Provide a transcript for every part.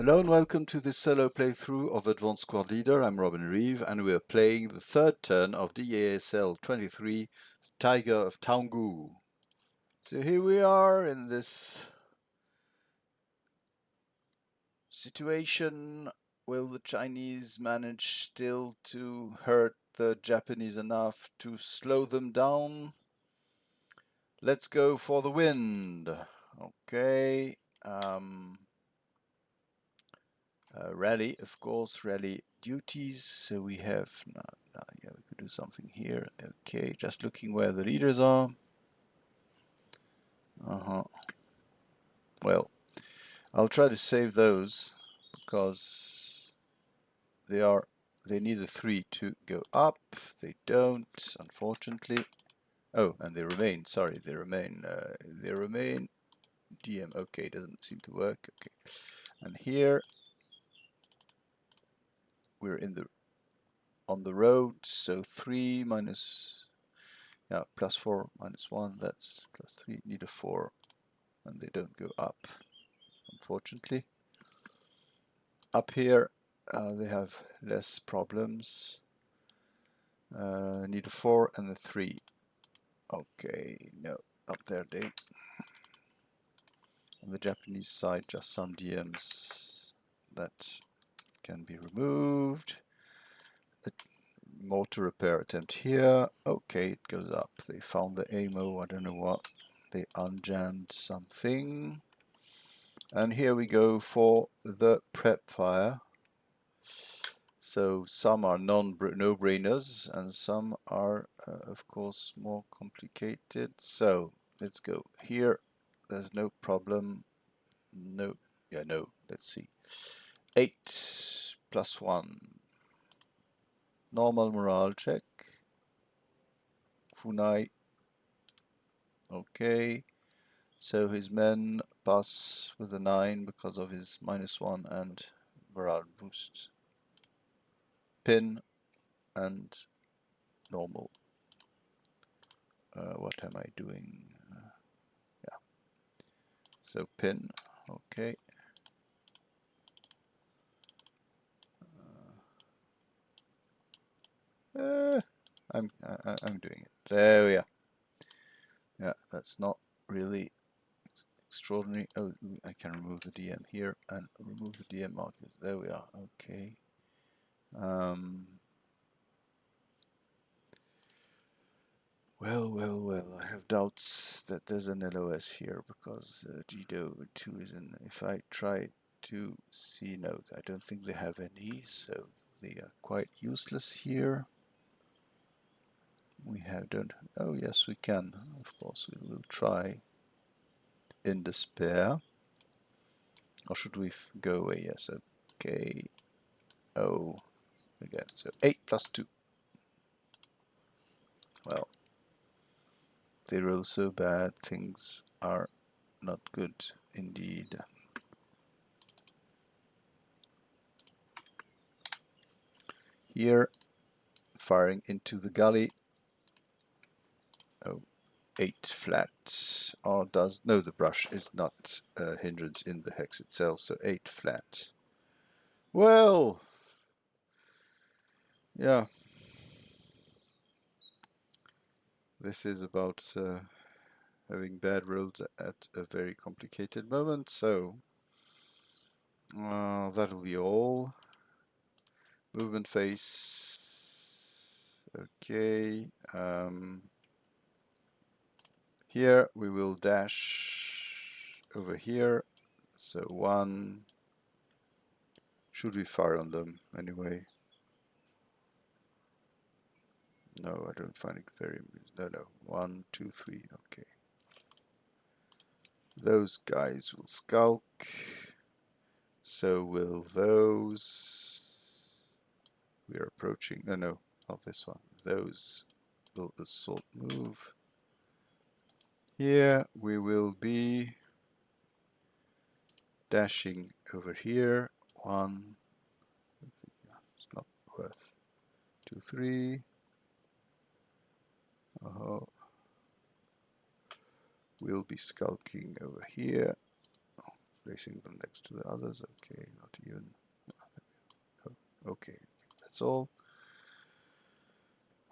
Hello and welcome to this solo playthrough of Advanced Squad Leader. I'm Robin Reeve and we are playing the third turn of DASL 23 Tiger of Toungoo. So here we are in this situation. Will the Chinese manage still to hurt the Japanese enough to slow them down? Let's go for the wind. Okay. Rally, of course, rally duties. So we have, yeah, we could do something here. Okay, just looking where the leaders are. Well, I'll try to save those because they need a 3 to go up. They don't, unfortunately. Oh, and they remain. Sorry, they remain. DM. Okay, doesn't seem to work. Okay, and here we're on the road. So 3 minus. Yeah, plus 4 minus 1, that's plus 3, need a 4, and they don't go up, unfortunately. Up here, they have less problems. Need a 4 and a 3. Okay, no, up there they. On the Japanese side, just some DMs that can be removed. A mortar repair attempt here. Okay, it goes up. They found the ammo, I don't know what. They unjammed something. And here we go for the prep fire. So some are no-brainers and some are of course more complicated. So let's go here. There's no problem. No, yeah, no, let's see. 8 plus 1. Normal morale check. Funai. Okay. So his men pass with a 9 because of his -1 and morale boost. Pin and normal. What am I doing? Yeah. So pin. Okay. I'm doing it. There we are. Yeah, that's not really extraordinary. Oh, I can remove the DM here and remove the DM markers. There we are. Okay. Well, I have doubts that there's an LOS here because Jido 2 is in. If I try to see notes, I don't think they have any, so they are quite useless here. We don't. Oh, yes, we can. Of course, we will try in despair. Or should we go away? Yes, okay. Oh, again. So 8 plus 2. Well, they roll so bad, things are not good indeed. Here, firing into the gully. Oh, 8 flat. Or does. No, the brush is not a hindrance in the hex itself, so 8 flat. Well, yeah. This is about having bad rolls at a very complicated moment, so that'll be all. Movement phase. Okay. Here we will dash over here. So 1. Should we fire on them anyway? No, I don't find it very. No. 1, 2, 3. Okay. Those guys will skulk. So will those. We are approaching. No, not this one. Those will assault move. Here we will be dashing over here. 1. It's not worth. 2, 3. We'll be skulking over here. placing them next to the others. Okay, not even. Okay, that's all.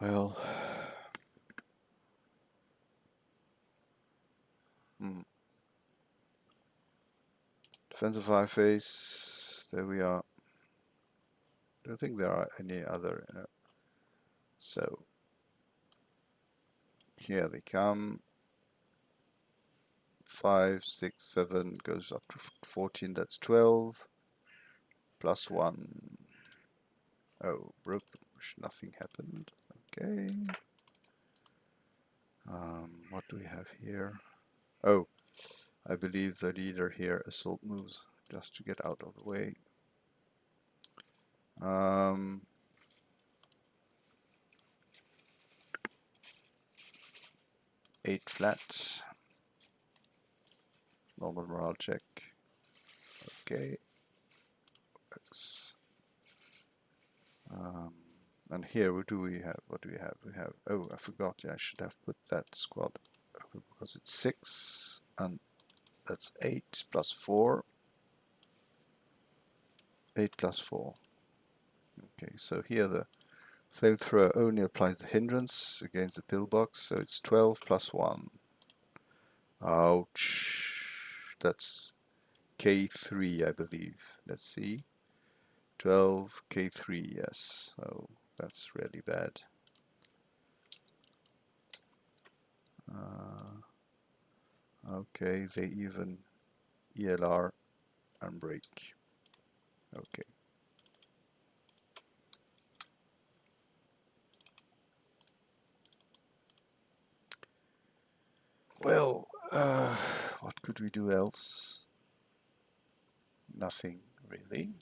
Well, defensive five face. There we are. I don't think there are any other. So here they come. 5, 6, 7 goes up to 14. That's 12. Plus 1. Oh, broke the bush. Nothing happened. Okay. What do we have here? Oh, I believe the leader here assault moves just to get out of the way. 8 flat. Normal morale check. Okay. X. And here, what do we have? What do we have? We have. Oh, I forgot. I should have put that squad over because it's 6 and that's 8 plus 4. 8 plus 4. Okay, so here the flamethrower only applies the hindrance against the pillbox, so it's 12 plus 1. Ouch. That's K3, I believe. Let's see. 12 K3, yes. So that's really bad. Okay, they even ELR and break. Okay. Well, what could we do else? Nothing really.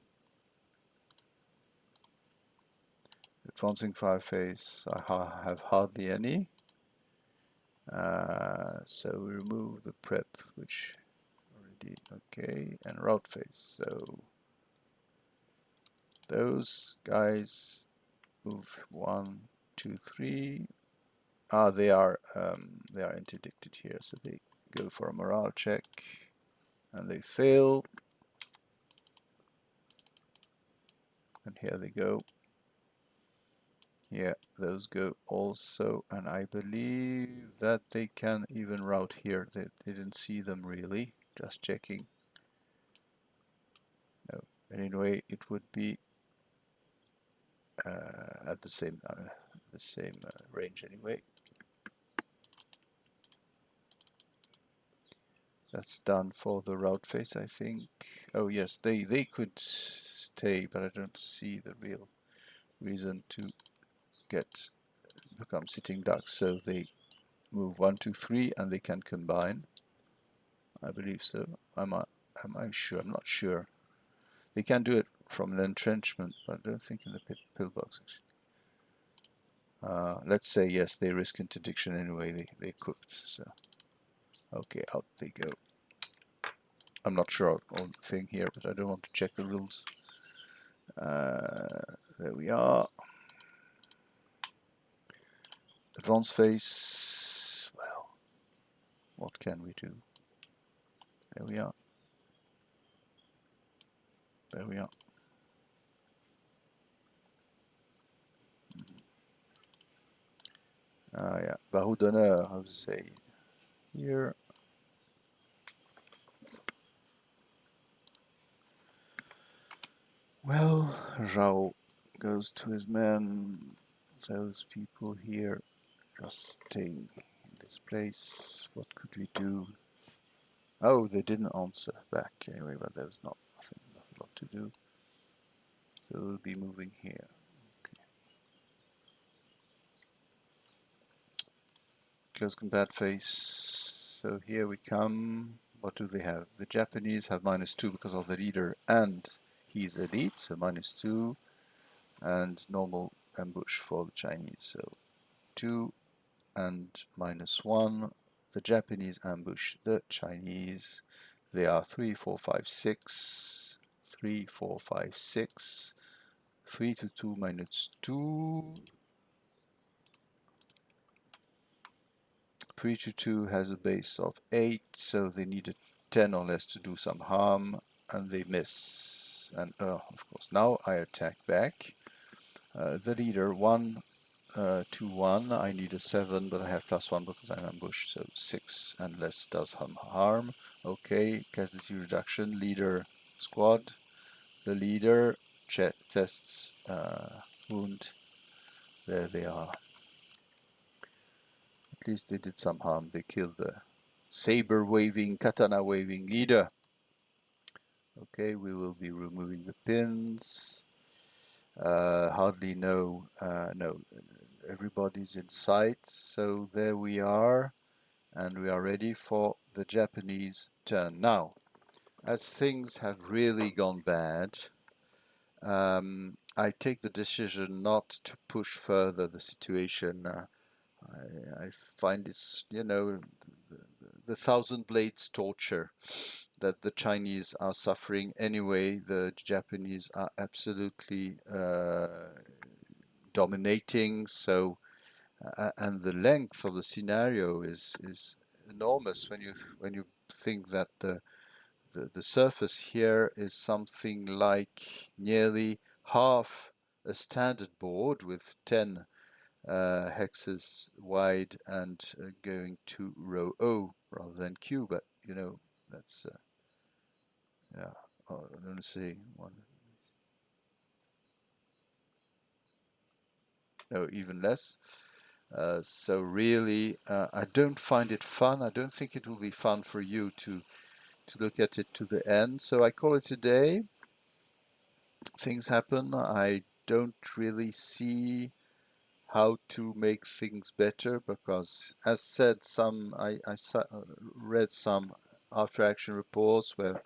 Advancing fire phase, I have hardly any. So we remove the prep, which already okay, and route phase. So those guys move 1, 2, 3. They are interdicted here, so they go for a morale check, and they fail. And here they go. Yeah, those go also, and I believe that they can even route here. They didn't see them really. Just checking. No. Anyway, it would be at the same range anyway. That's done for the route phase, I think. Oh yes, they could stay, but I don't see the real reason to become sitting ducks. So they move 1, 2, 3, and they can combine. I believe so. Am I sure? I'm not sure. They can do it from an entrenchment, but I don't think in the pillbox. Let's say yes, they risk interdiction anyway. They cooked. So okay, out they go. I'm not sure on the thing here, but I don't want to check the rules. There we are. Advanced phase. Well, what can we do? There we are. There we are. Yeah, Barreau d'honneur, how to say here. Well, Zhao goes to his men. Those people here just staying in this place. What could we do? Oh, they didn't answer back anyway, but there was not a lot to do. So we'll be moving here. Okay. Close combat phase. So here we come. What do they have? The Japanese have -2 because of the leader and he's elite, so -2. And normal ambush for the Chinese, so 2 and -1. The Japanese ambush the Chinese. They are 3, 4, 5, 6. 3, 4, 5, 6. 3 to 2 -2. 3 to 2 has a base of 8, so they need 10 or less to do some harm, and they miss. And of course, now I attack back. The leader 1, 2, 1. I need a 7, but I have +1 because I'm ambushed, so 6 and less does some harm. Okay, casualty reduction. Leader squad. The leader tests wound. There they are. At least they did some harm. They killed the saber waving, katana waving leader. Okay, we will be removing the pins. Hardly no, everybody's in sight. So there we are, and we are ready for the Japanese turn. Now, as things have really gone bad, I take the decision not to push further the situation. I find it's, the thousand blades torture that the Chinese are suffering anyway. The Japanese are absolutely dominating. So, and the length of the scenario is enormous when you think that the surface here is something like nearly half a standard board with 10 hexes wide and going to row O rather than Q, but that's yeah. Oh, let me see one. No, even less. So really, I don't find it fun. I don't think it will be fun for you to look at it to the end. So I call it a day. Things happen. I don't really see how to make things better because, as said, I read some after action reports where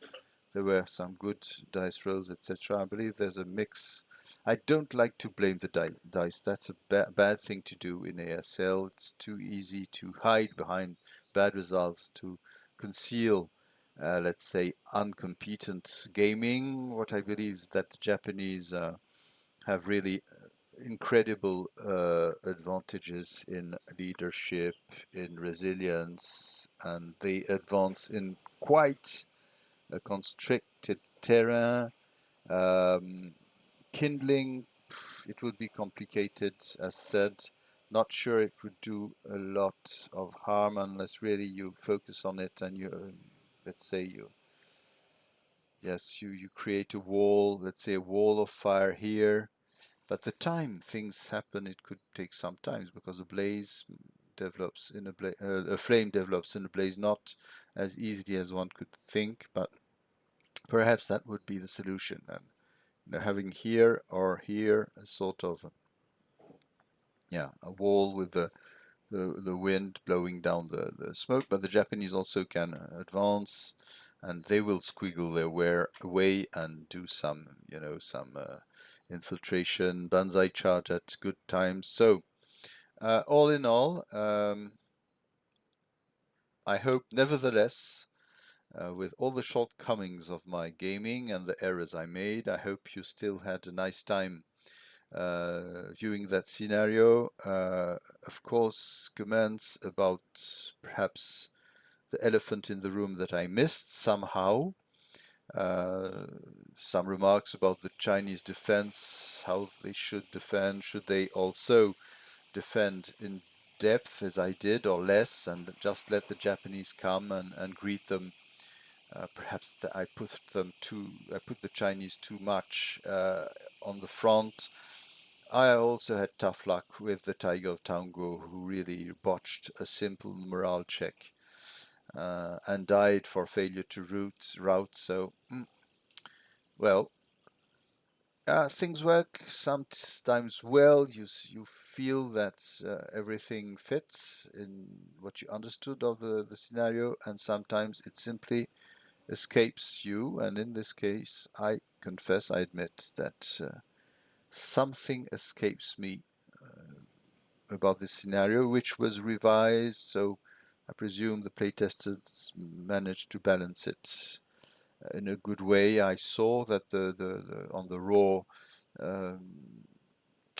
there were some good dice rolls, etc. I believe there's a mix. I don't like to blame the dice. That's a bad thing to do in ASL. It's too easy to hide behind bad results, to conceal, let's say, incompetent gaming. What I believe is that the Japanese have really incredible advantages in leadership, in resilience, and they advance in quite a constricted terrain. Um, Kindling, it would be complicated, as said. Not sure it would do a lot of harm unless really you focus on it and you, let's say you create a wall, let's say a wall of fire here. But the time things happen, it could take some time because a blaze develops in a flame develops in a blaze, not as easily as one could think, but perhaps that would be the solution. And having here or here a sort of a wall with the wind blowing down the smoke, but the Japanese also can advance, and they will squiggle their way and do some some infiltration, banzai charge at good times. So all in all, I hope nevertheless, with all the shortcomings of my gaming and the errors I made, I hope you still had a nice time viewing that scenario. Of course, comments about perhaps the elephant in the room that I missed somehow. Some remarks about the Chinese defense, how they should defend. Should they also defend in depth as I did, or less, and just let the Japanese come and greet them? Perhaps I put the Chinese too much on the front. I also had tough luck with the Tiger of Toungoo, who really botched a simple morale check and died for failure to route. So, well, things work sometimes well. You feel that everything fits in what you understood of the scenario, and sometimes it simply escapes you. And in this case, I confess, I admit that something escapes me about this scenario, which was revised. So I presume the playtesters managed to balance it in a good way. I saw that the on the raw um,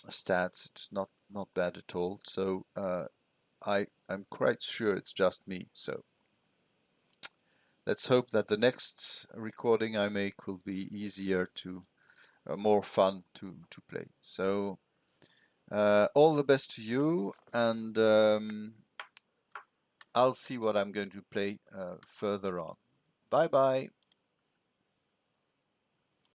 stats, it's not bad at all. So I'm quite sure it's just me. So let's hope that the next recording I make will be easier to, more fun to play. So all the best to you, and I'll see what I'm going to play further on. Bye bye.